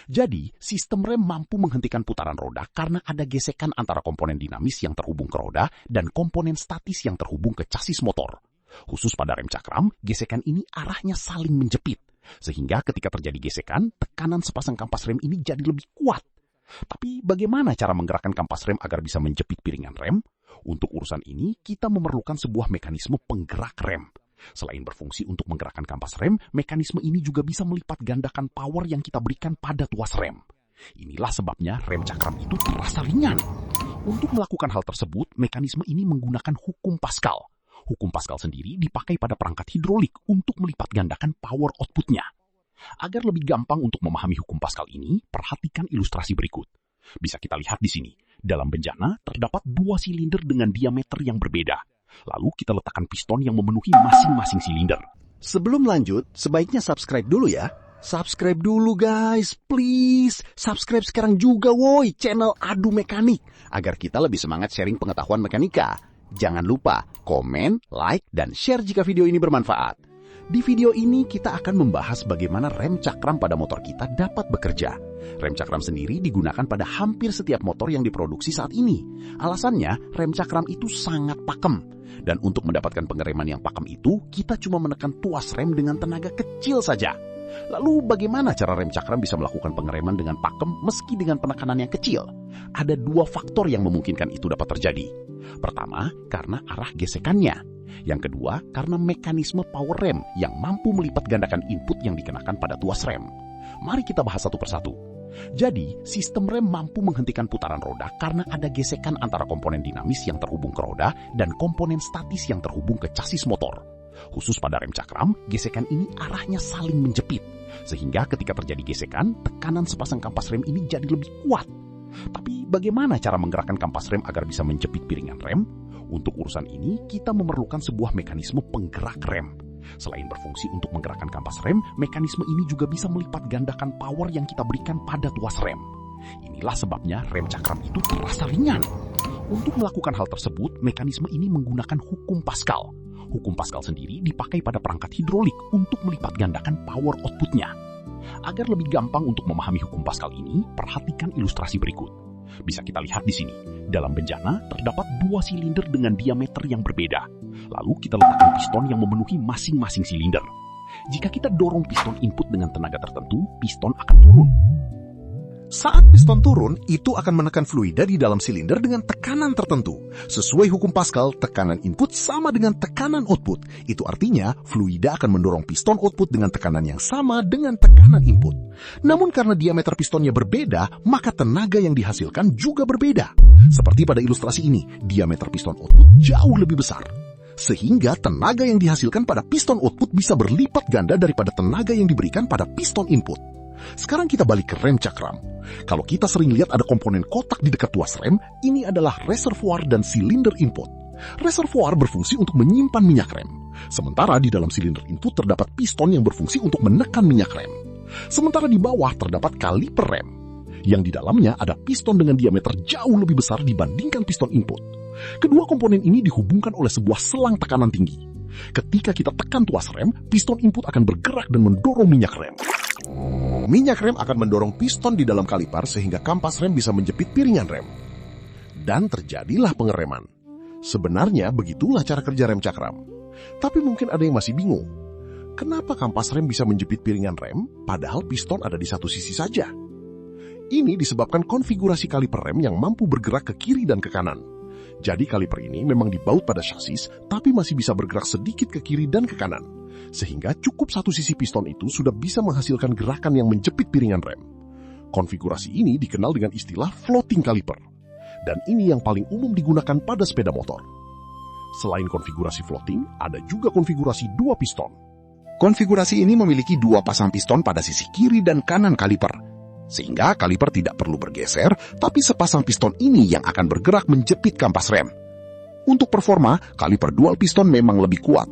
Jadi, sistem rem mampu menghentikan putaran roda karena ada gesekan antara komponen dinamis yang terhubung ke roda dan komponen statis yang terhubung ke chassis motor. Khusus pada rem cakram, gesekan ini arahnya saling menjepit. Sehingga ketika terjadi gesekan, tekanan sepasang kampas rem ini jadi lebih kuat. Tapi bagaimana cara menggerakkan kampas rem agar bisa menjepit piringan rem? Untuk urusan ini, kita memerlukan sebuah mekanisme penggerak rem. Selain berfungsi untuk menggerakkan kampas rem, mekanisme ini juga bisa melipat gandakan power yang kita berikan pada tuas rem. Inilah sebabnya rem cakram itu terasa ringan. Untuk melakukan hal tersebut, mekanisme ini menggunakan hukum Pascal. Hukum Pascal sendiri dipakai pada perangkat hidrolik untuk melipat gandakan power outputnya. Agar lebih gampang untuk memahami hukum Pascal ini, perhatikan ilustrasi berikut. Bisa kita lihat di sini. Dalam bejana, terdapat 2 silinder dengan diameter yang berbeda. Lalu kita letakkan piston yang memenuhi masing-masing silinder. Sebelum lanjut, sebaiknya subscribe dulu ya. Subscribe dulu guys, please. Subscribe sekarang juga woi, channel Adu Mekanik. Agar kita lebih semangat sharing pengetahuan mekanika. Jangan lupa, komen, like, dan share jika video ini bermanfaat. Di video ini kita akan membahas bagaimana rem cakram pada motor kita dapat bekerja. Rem cakram sendiri digunakan pada hampir setiap motor yang diproduksi saat ini. Alasannya, rem cakram itu sangat pakem. Dan untuk mendapatkan pengereman yang pakem itu, kita cuma menekan tuas rem dengan tenaga kecil saja. Lalu bagaimana cara rem cakram bisa melakukan pengereman dengan pakem meski dengan penekanan yang kecil? Ada 2 faktor yang memungkinkan itu dapat terjadi. Pertama, karena arah gesekannya. Yang kedua, karena mekanisme power rem yang mampu melipat gandakan input yang dikenakan pada tuas rem. Mari kita bahas satu persatu. Jadi, sistem rem mampu menghentikan putaran roda karena ada gesekan antara komponen dinamis yang terhubung ke roda dan komponen statis yang terhubung ke chassis motor. Khusus pada rem cakram, gesekan ini arahnya saling menjepit. Sehingga ketika terjadi gesekan, tekanan sepasang kampas rem ini jadi lebih kuat. Tapi bagaimana cara menggerakkan kampas rem agar bisa menjepit piringan rem? Untuk urusan ini, kita memerlukan sebuah mekanisme penggerak rem. Selain berfungsi untuk menggerakkan kampas rem, mekanisme ini juga bisa melipat gandakan power yang kita berikan pada tuas rem. Inilah sebabnya rem cakram itu terasa ringan. Untuk melakukan hal tersebut, mekanisme ini menggunakan hukum Pascal. Hukum Pascal sendiri dipakai pada perangkat hidrolik untuk melipat gandakan power outputnya. Agar lebih gampang untuk memahami hukum Pascal ini, perhatikan ilustrasi berikut. Bisa kita lihat di sini. Dalam bejana, terdapat 2 silinder dengan diameter yang berbeda. Lalu kita letakkan piston yang memenuhi masing-masing silinder. Jika kita dorong piston input dengan tenaga tertentu, piston akan turun. Saat piston turun, itu akan menekan fluida di dalam silinder dengan tekanan tertentu. Sesuai hukum Pascal, tekanan input sama dengan tekanan output. Itu artinya, fluida akan mendorong piston output dengan tekanan yang sama dengan tekanan input. Namun karena diameter pistonnya berbeda, maka tenaga yang dihasilkan juga berbeda. Seperti pada ilustrasi ini, diameter piston output jauh lebih besar. Sehingga tenaga yang dihasilkan pada piston output bisa berlipat ganda daripada tenaga yang diberikan pada piston input. Sekarang kita balik ke rem cakram. Kalau kita sering lihat ada komponen kotak di dekat tuas rem, ini adalah reservoir dan silinder input. Reservoir berfungsi untuk menyimpan minyak rem. Sementara di dalam silinder input terdapat piston yang berfungsi untuk menekan minyak rem. Sementara di bawah terdapat kaliper rem, yang di dalamnya ada piston dengan diameter jauh lebih besar dibandingkan piston input. Kedua komponen ini dihubungkan oleh sebuah selang tekanan tinggi. Ketika kita tekan tuas rem, piston input akan bergerak dan mendorong minyak rem. Minyak rem akan mendorong piston di dalam kaliper sehingga kampas rem bisa menjepit piringan rem. Dan terjadilah pengereman. Sebenarnya begitulah cara kerja rem cakram. Tapi mungkin ada yang masih bingung. Kenapa kampas rem bisa menjepit piringan rem padahal piston ada di satu sisi saja? Ini disebabkan konfigurasi kaliper rem yang mampu bergerak ke kiri dan ke kanan. Jadi kaliper ini memang dibaut pada chassis tapi masih bisa bergerak sedikit ke kiri dan ke kanan. Sehingga cukup satu sisi piston itu sudah bisa menghasilkan gerakan yang menjepit piringan rem. Konfigurasi ini dikenal dengan istilah floating caliper. Dan ini yang paling umum digunakan pada sepeda motor. Selain konfigurasi floating, ada juga konfigurasi 2 piston. Konfigurasi ini memiliki 2 pasang piston pada sisi kiri dan kanan kaliper. Sehingga kaliper tidak perlu bergeser, tapi sepasang piston ini yang akan bergerak menjepit kampas rem. Untuk performa, kaliper dual piston memang lebih kuat.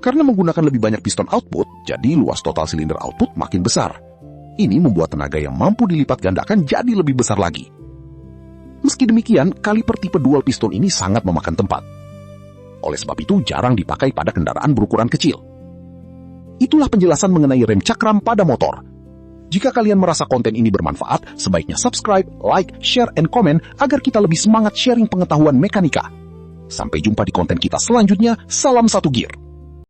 Karena menggunakan lebih banyak piston output, jadi luas total silinder output makin besar. Ini membuat tenaga yang mampu dilipat gandakan jadi lebih besar lagi. Meski demikian, kaliper tipe dual piston ini sangat memakan tempat. Oleh sebab itu, jarang dipakai pada kendaraan berukuran kecil. Itulah penjelasan mengenai rem cakram pada motor. Jika kalian merasa konten ini bermanfaat, sebaiknya subscribe, like, share, and comment agar kita lebih semangat sharing pengetahuan mekanika. Sampai jumpa di konten kita selanjutnya. Salam satu gear.